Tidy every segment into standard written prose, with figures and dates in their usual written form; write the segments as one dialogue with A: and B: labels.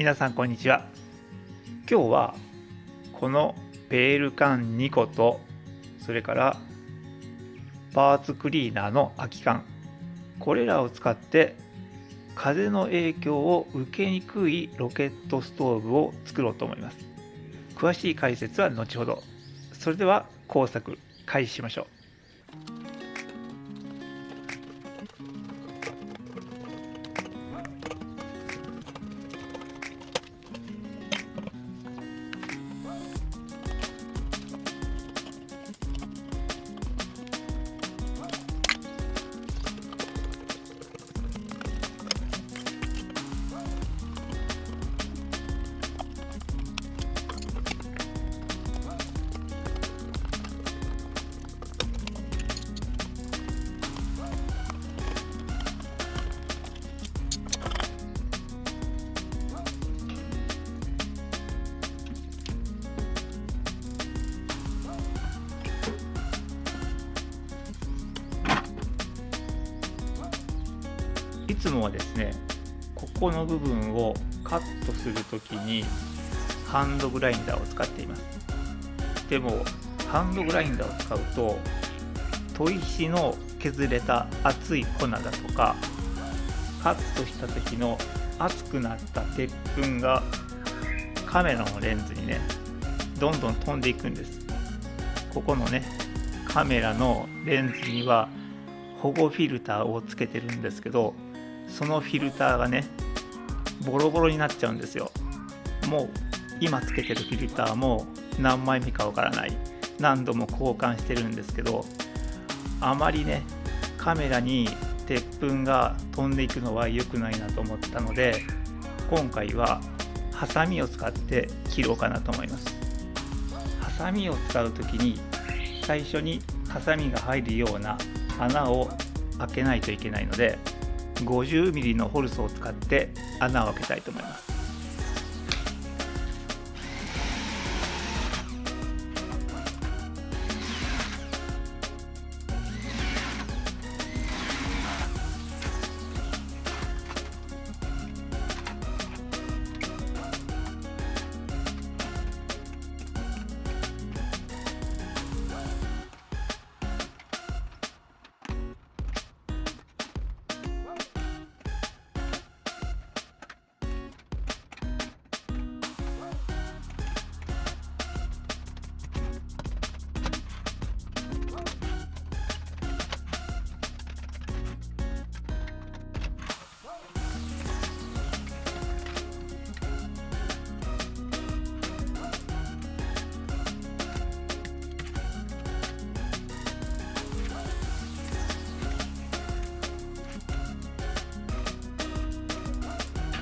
A: 皆さんこんにちは。今日はこのベール缶2個と、それからパーツクリーナーの空き缶、これらを使って風の影響を受けにくいロケットストーブを作ろうと思います。詳しい解説は後ほど。それでは工作開始しましょう。いつもはですね、ここの部分をカットするときにハンドグラインダーを使っています。でもハンドグラインダーを使うと砥石の削れた熱い粉だとか、カットした時の熱くなった鉄粉がカメラのレンズにね、どんどん飛んでいくんです。ここのね、カメラのレンズには保護フィルターをつけてるんですけど、そのフィルターがね、ボロボロになっちゃうんですよ。もう今つけてるフィルターも何枚目かわからない、何度も交換してるんですけど、あまりね、カメラに鉄粉が飛んでいくのは良くないなと思ったので、今回はハサミを使って切ろうかなと思います。ハサミを使うときに最初にハサミが入るような穴を開けないといけないので、50mm のホルスを使って穴を開けたいと思います。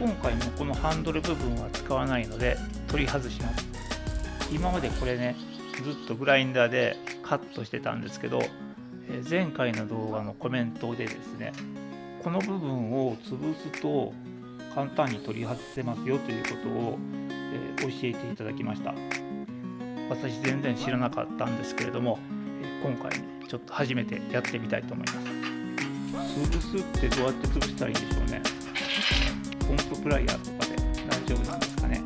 A: 今回もこのハンドル部分は使わないので取り外します。今までこれね、ずっとグラインダーでカットしてたんですけど、前回の動画のコメントでですね、この部分を潰すと簡単に取り外せますよということを、教えていただきました。私全然知らなかったんですけれども、今回ね、ちょっと初めてやってみたいと思います。潰すってどうやって潰したらいいんでしょうね。コンププライヤーとかで大丈夫なんですかね。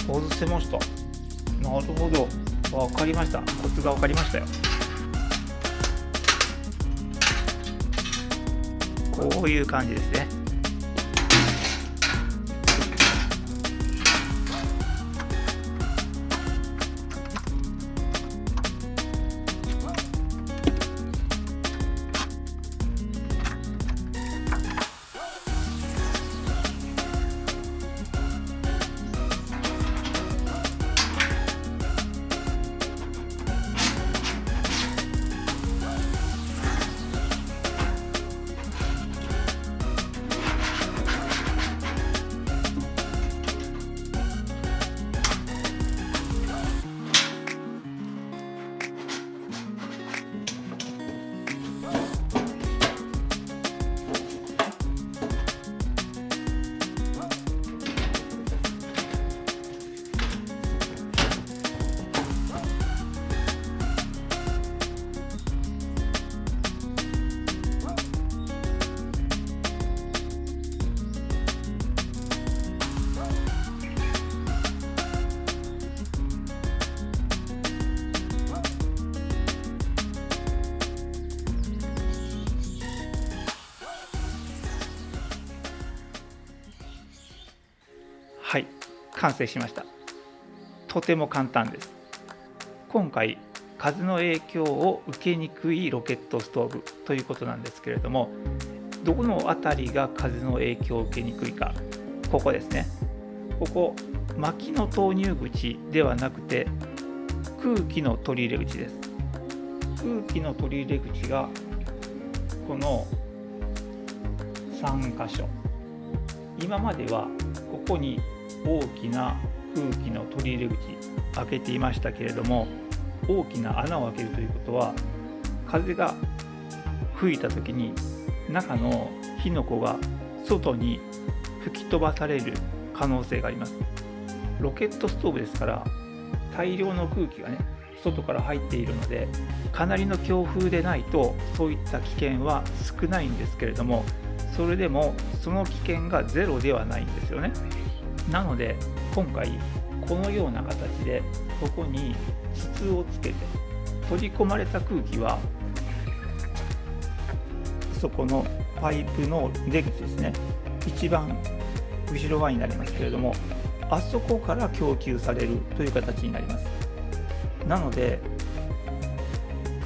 A: 外せました。なるほど、分かりました。コツが分かりましたよ。こういう感じですね。完成しました。とても簡単です。今回風の影響を受けにくいロケットストーブということなんですけれども、どこの辺りが風の影響を受けにくいか、ここですね。ここ薪の投入口ではなくて空気の取り入れ口です。空気の取り入れ口がこの3箇所。今まではここに大きな空気の取り入れ口開けていましたけれども、大きな穴を開けるということは風が吹いた時に中の火の粉が外に吹き飛ばされる可能性があります。ロケットストーブですから大量の空気がね外から入っているので、かなりの強風でないとそういった危険は少ないんですけれども、それでもその危険がゼロではないんですよね。なので今回このような形でここに筒をつけて、取り込まれた空気はそこのパイプの出口ですね、一番後ろ側になりますけれども、あそこから供給されるという形になります。なので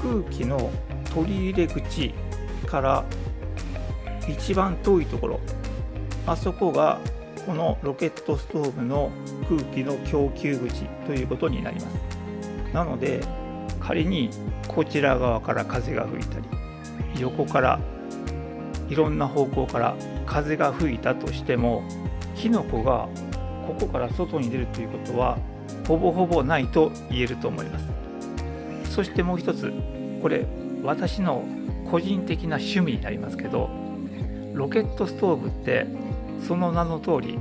A: 空気の取り入れ口から一番遠いところ、あそこがこのロケットストーブの空気の供給口ということになります。なので仮にこちら側から風が吹いたり、横からいろんな方向から風が吹いたとしても、火の粉がここから外に出るということはほぼほぼないと言えると思います。そしてもう一つ、これ私の個人的な趣味になりますけど、ロケットストーブってその名の通り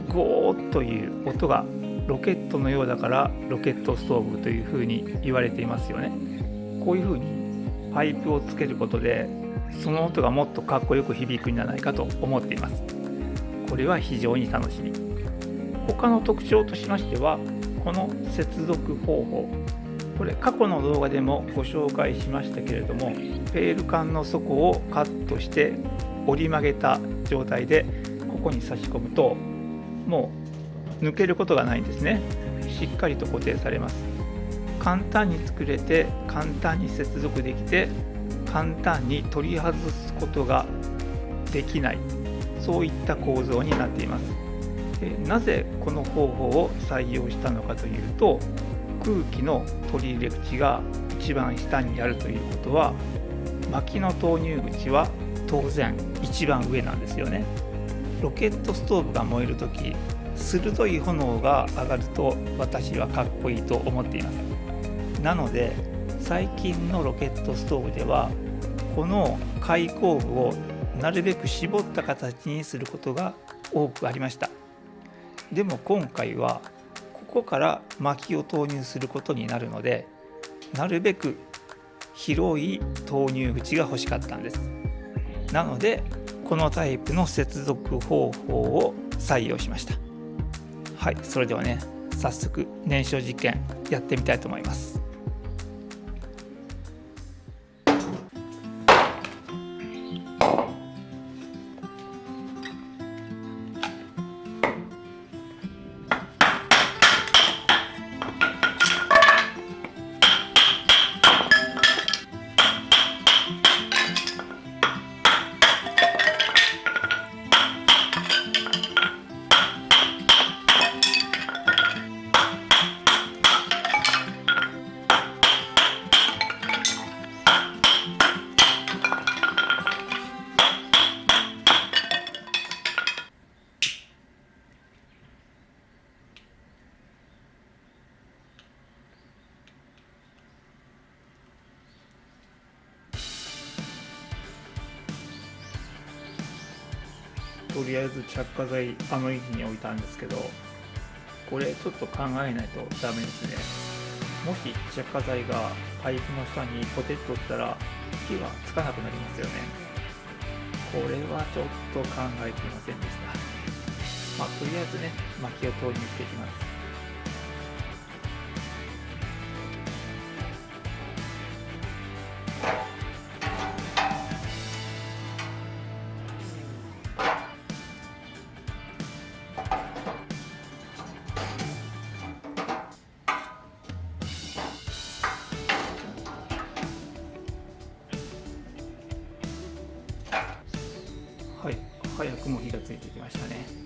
A: ゴーッという音がロケットのようだからロケットストーブというふうに言われていますよね。こういうふうにパイプをつけることでその音がもっとかっこよく響くんじゃないかと思っています。これは非常に楽しみ。他の特徴としましては、この接続方法、これ過去の動画でもご紹介しましたけれども、ペール管の底をカットして折り曲げた状態でここに差し込むともう抜けることがないんですね。しっかりと固定されます。簡単に作れて簡単に接続できて簡単に取り外すことができない、そういった構造になっています。なぜこの方法を採用したのかというと、空気の取り入れ口が一番下にあるということは、薪の投入口は当然一番上なんですよね。ロケットストーブが燃えるとき、鋭い炎が上がると私はかっこいいと思っています。なので最近のロケットストーブではこの開口部をなるべく絞った形にすることが多くありました。でも今回はここから薪を投入することになるので、なるべく広い投入口が欲しかったんです。なのでこのタイプの接続方法を採用しました。はい、それではね、早速燃焼実験やってみたいと思います。とりあえず着火剤あの位置に置いたんですけど、これちょっと考えないとダメですね。もし着火剤がパイプの下にポテッと落ちたら火はつかなくなりますよね。これはちょっと考えていませんでした。とりあえずね、薪を投入していきます。えてきましたね。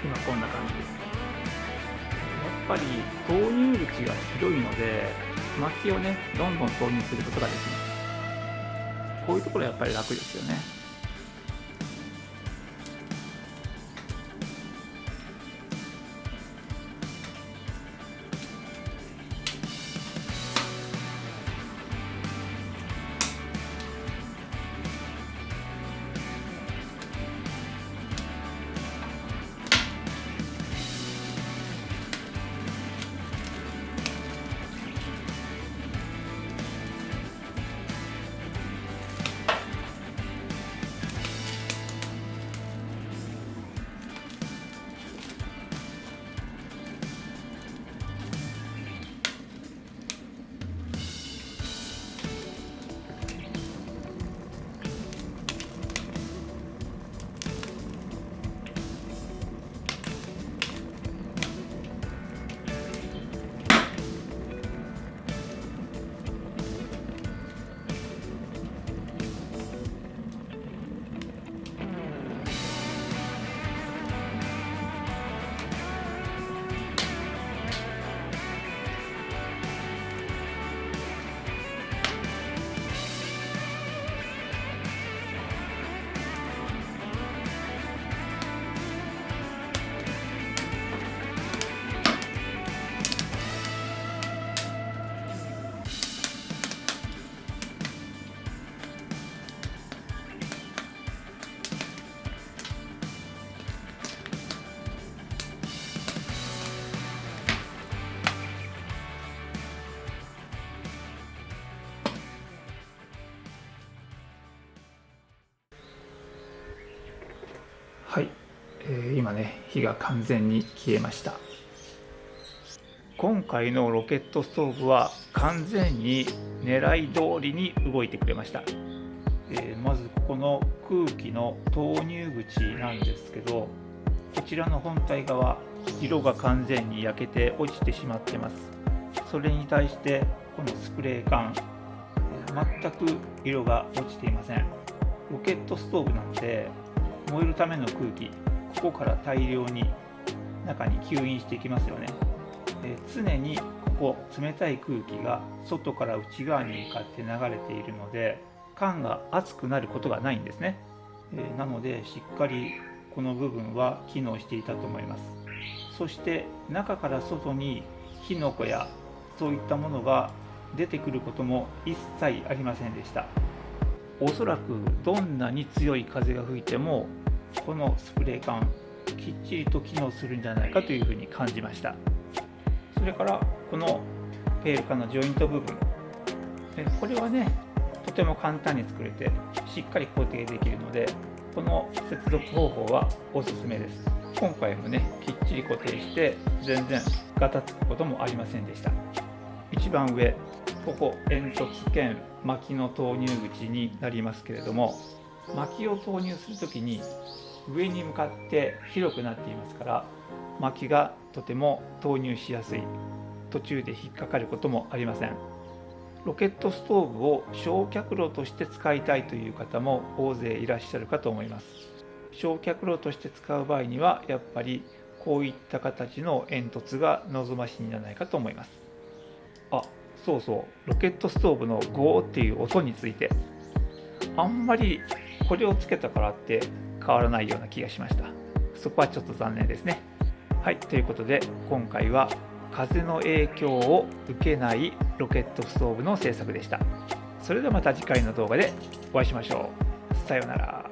A: 今こんな感じです。やっぱり投入口が広いので、薪をねどんどん投入することができます。こういうところはやっぱり楽ですよね。はい、今ね火が完全に消えました。今回のロケットストーブは完全に狙い通りに動いてくれました。まずここの空気の投入口なんですけど、こちらの本体側色が完全に焼けて落ちてしまっています。それに対してこのスプレー缶、全く色が落ちていません。ロケットストーブなんで燃えるための空気、ここから大量に中に吸引していきますよね。常にここ冷たい空気が外から内側に向かって流れているので、缶が熱くなることがないんですね。なのでしっかりこの部分は機能していたと思います。そして中から外に火の粉やそういったものが出てくることも一切ありませんでした。おそらくどんなに強い風が吹いてもこのスプレー缶きっちりと機能するんじゃないかというふうに感じました。それからこのペール缶のジョイント部分、これはねとても簡単に作れてしっかり固定できるので、この接続方法はおすすめです。今回もねきっちり固定して全然ガタつくこともありませんでした。一番上、ここ煙突兼薪の投入口になりますけれども、薪を投入するときに上に向かって広くなっていますから、薪がとても投入しやすい、途中で引っかかることもありません。ロケットストーブを焼却炉として使いたいという方も大勢いらっしゃるかと思います。焼却炉として使う場合にはやっぱりこういった形の煙突が望ましいんじゃないかと思います。あ、そうそう、ロケットストーブのゴーっていう音について、あんまりこれをつけたからって変わらないような気がしました。そこはちょっと残念ですね。はい、ということで今回は風の影響を受けないロケットストーブの製作でした。それではまた次回の動画でお会いしましょう。さようなら。